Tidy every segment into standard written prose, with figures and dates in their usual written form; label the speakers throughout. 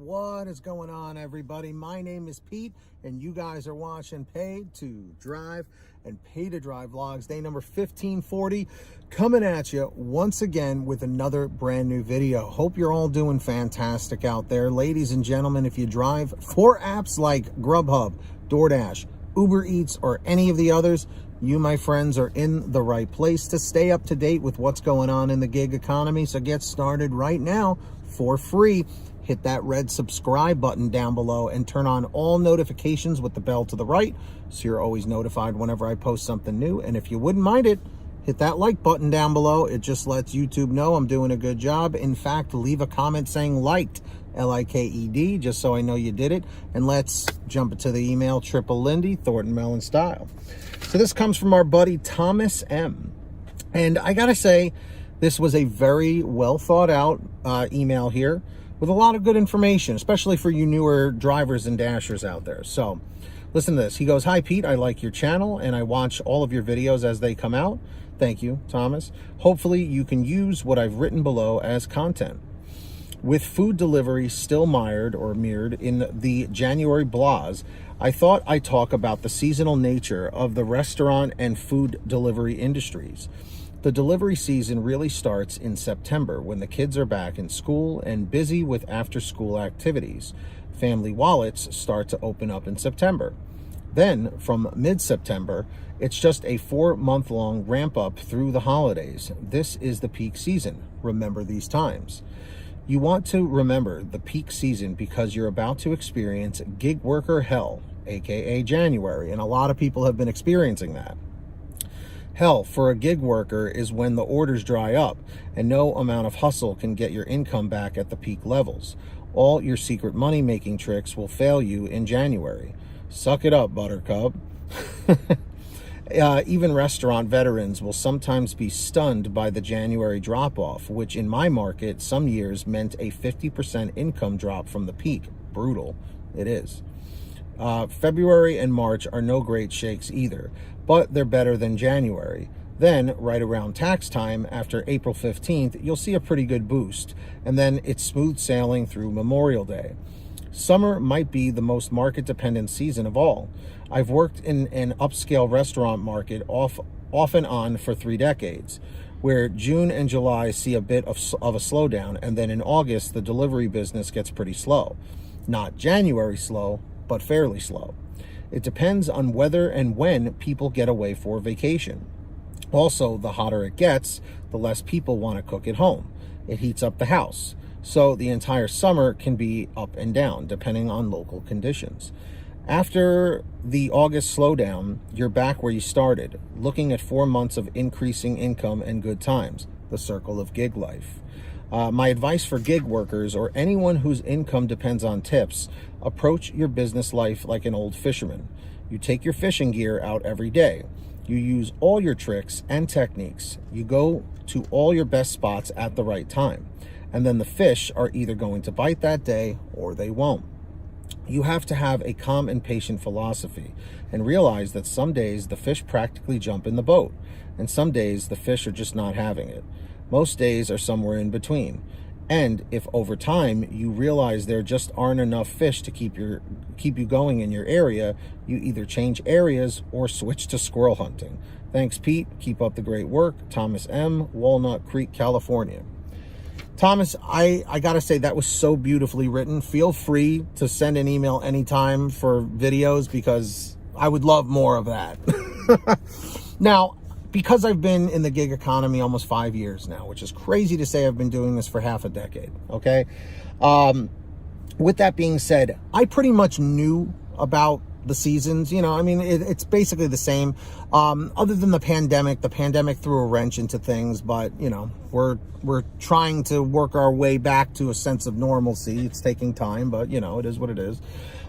Speaker 1: What is going on, everybody? My name is Pete, and you guys are watching Paid to Drive and Pay to Drive vlogs, day number 1540, coming at you once again with another brand new video. Hope you're all doing fantastic out there. Ladies and gentlemen, if you drive for apps like GrubHub, DoorDash, Uber Eats, or any of the others, you, my friends, are in the right place to stay up to date with what's going on in the gig economy. So get started right now for free. Hit that red subscribe button down below and turn on all notifications with the bell to the right so you're always notified whenever I post something new. And if you wouldn't mind it, hit that like button down below. It just lets YouTube know I'm doing a good job. In fact, leave a comment saying liked, L-I-K-E-D, just so I know you did it. And let's jump into the email, Triple Lindy, Thornton Mellon style. So this comes from our buddy Thomas M. And I gotta say, this was a very well thought out email here, with a lot of good information, especially for you newer drivers and dashers out there. So listen to this. He goes, "Hi, Pete. I like your channel and I watch all of your videos as they come out." Thank you, Thomas. "Hopefully you can use what I've written below as content. With food delivery still mired in the January blahs, I thought I'd talk about the seasonal nature of the restaurant and food delivery industries. The delivery season really starts in September when the kids are back in school and busy with after-school activities. Family wallets start to open up in September. Then, from mid-September, it's just a 4-month-long ramp-up through the holidays. This is the peak season. Remember these times. You want to remember the peak season because you're about to experience gig worker hell, aka January, and a lot of people have been experiencing that. Hell for a gig worker is when the orders dry up and no amount of hustle can get your income back at the peak levels. All your secret money-making tricks will fail you in January. Suck it up, Buttercup." Even restaurant veterans will sometimes be stunned by the January drop-off, which in my market some years meant a 50% income drop from the peak. Brutal. It is. February and March are no great shakes either, but they're better than January. Then, right around tax time, after April 15th, you'll see a pretty good boost, and then it's smooth sailing through Memorial Day. Summer might be the most market-dependent season of all. I've worked in an upscale restaurant market off and on for 3 decades, where June and July see a bit of a slowdown, and then in August, the delivery business gets pretty slow. Not January slow, but fairly slow. It depends on whether and when people get away for vacation. Also, the hotter it gets, the less people want to cook at home. It heats up the house. So the entire summer can be up and down, depending on local conditions. After the August slowdown, you're back where you started, looking at 4 months of increasing income and good times, the circle of gig life. My advice for gig workers or anyone whose income depends on tips: approach your business life like an old fisherman. You take your fishing gear out every day. You use all your tricks and techniques. You go to all your best spots at the right time. And then the fish are either going to bite that day or they won't. You have to have a calm and patient philosophy and realize that some days the fish practically jump in the boat, and some days the fish are just not having it. Most days are somewhere in between. And if over time you realize there just aren't enough fish to keep you going in your area, you either change areas or switch to squirrel hunting. Thanks, Pete. Keep up the great work. Thomas M., Walnut Creek, California. Thomas, I gotta say, that was so beautifully written. Feel free to send an email anytime for videos because I would love more of that. Now, because I've been in the gig economy almost 5 years now, which is crazy to say. I've been doing this for half a decade, okay? With that being said, I pretty much knew about the seasons. You know, I mean, it's basically the same. Other than the pandemic threw a wrench into things, but, you know, we're trying to work our way back to a sense of normalcy. It's taking time, but, you know, it is what it is.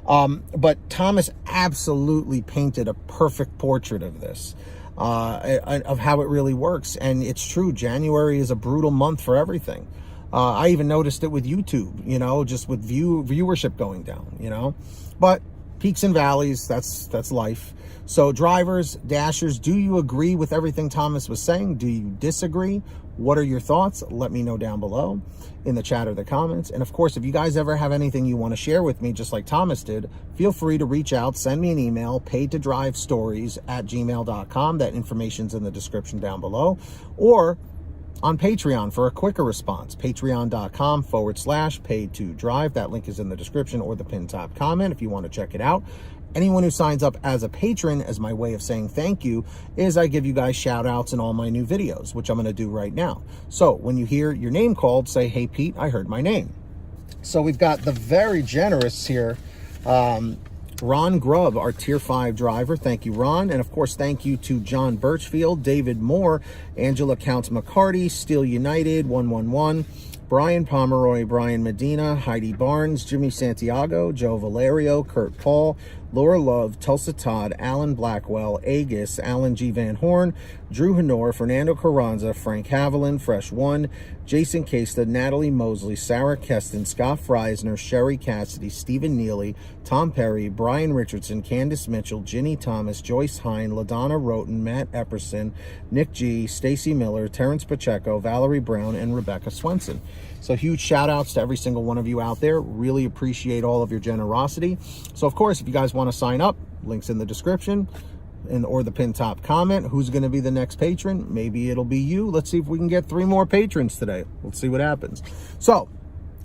Speaker 1: But Thomas absolutely painted a perfect portrait of this. Of how it really works. And it's true, January is a brutal month for everything. I even noticed it with YouTube, you know, just with viewership going down, you know. But peaks and valleys. That's life. So drivers, dashers, do you agree with everything Thomas was saying? Do you disagree? What are your thoughts? Let me know down below in the chat or the comments. And of course, if you guys ever have anything you want to share with me, just like Thomas did, feel free to reach out, send me an email, paidtodrivestories@gmail.com. That information's in the description down below. Or on Patreon for a quicker response, patreon.com/paid2drive. That link is in the description or the pinned top comment if you want to check it out. Anyone who signs up as a patron, as my way of saying thank you, is I give you guys shout outs in all my new videos, which I'm going to do right now. So when you hear your name called, say, hey, Pete, I heard my name. So we've got the very generous here, Ronn Grubb, our Tier 5 driver. Thank you, Ron. And of course, thank you to John Birchfield, David Moore, Angela Counts McCarty, Steel United 111, Brian Pomeroy, Brian Medina, Heidi Barnes, Jimmy Santiago, Joe Valerio, Kurt Paul, Laura Love, Tulsa Todd, Alan Blackwell, Agus, Alan G. Van Horn, Drew Honor, Fernando Carranza, Frank Haviland, Fresh One, Jason Casta, Natalie Mosley, Sarah Keston, Scott Freisner, Sherry Cassidy, Stephen Neely, Tom Perry, Brian Richardson, Candace Mitchell, Ginny Thomas, Joyce Hine, LaDonna Roten, Matt Epperson, Nick G, Stacy Miller, Terrence Pacheco, Valerie Brown, and Rebecca Swenson. So huge shout outs to every single one of you out there. Really appreciate all of your generosity. So of course, if you guys want to sign up, links in the description or the pinned top comment. Who's going to be the next patron? Maybe it'll be you. Let's see if we can get 3 more patrons today. Let's see what happens. So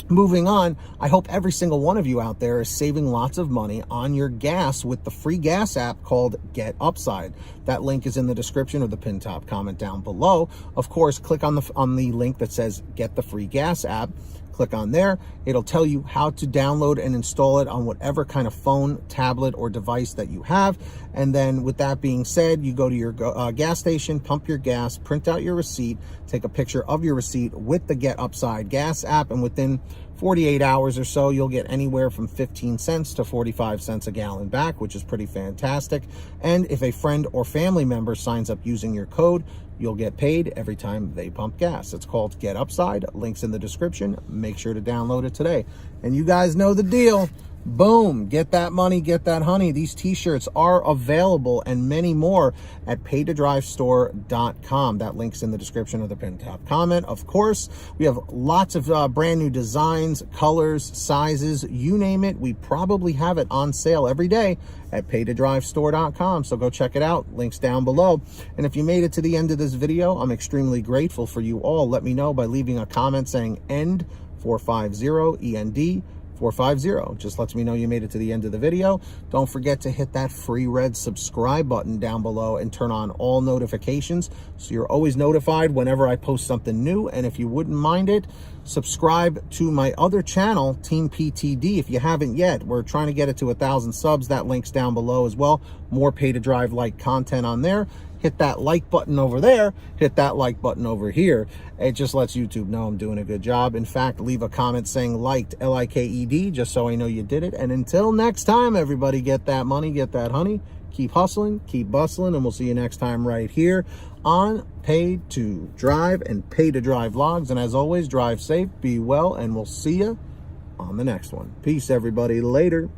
Speaker 1: moving on, I hope every single one of you out there is saving lots of money on your gas with the free gas app called Get Upside. That link is in the description or the pinned top comment down below. Of course, click on the link that says Get the Free Gas app. Click on there. It'll tell you how to download and install it on whatever kind of phone, tablet, or device that you have. And then with that being said, you go to your gas station, pump your gas, print out your receipt, take a picture of your receipt with the Get Upside gas app, and within 48 hours or so, you'll get anywhere from 15 cents to 45 cents a gallon back, which is pretty fantastic. And if a friend or family member signs up using your code, you'll get paid every time they pump gas. It's called Get Upside. Links in the description. Make sure to download it today. And you guys know the deal. Boom, get that money, get that honey. These t-shirts are available and many more at paidtodrivestore.com. That link's in the description of the pinned top comment. Of course, we have lots of brand new designs, colors, sizes, you name it. We probably have it on sale every day at paidtodrivestore.com. So go check it out. Links down below. And if you made it to the end of this video, I'm extremely grateful for you all. Let me know by leaving a comment saying END 450, END 450. Just lets me know you made it to the end of the video. Don't forget to hit that free red subscribe button down below and turn on all notifications so you're always notified whenever I post something new. And if you wouldn't mind it, subscribe to my other channel, Team PTD, if you haven't yet. We're trying to get it to 1,000 subs. That link's down below as well. More Pay to Drive like content on there. Hit that like button over there, hit that like button over here. It just lets YouTube know I'm doing a good job. In fact, leave a comment saying liked, L-I-K-E-D, just so I know you did it. And until next time, everybody, get that money, get that honey, keep hustling, keep bustling, and we'll see you next time right here on Pay to Drive and Pay to Drive vlogs. And as always, drive safe, be well, and we'll see you on the next one. Peace, everybody. Later.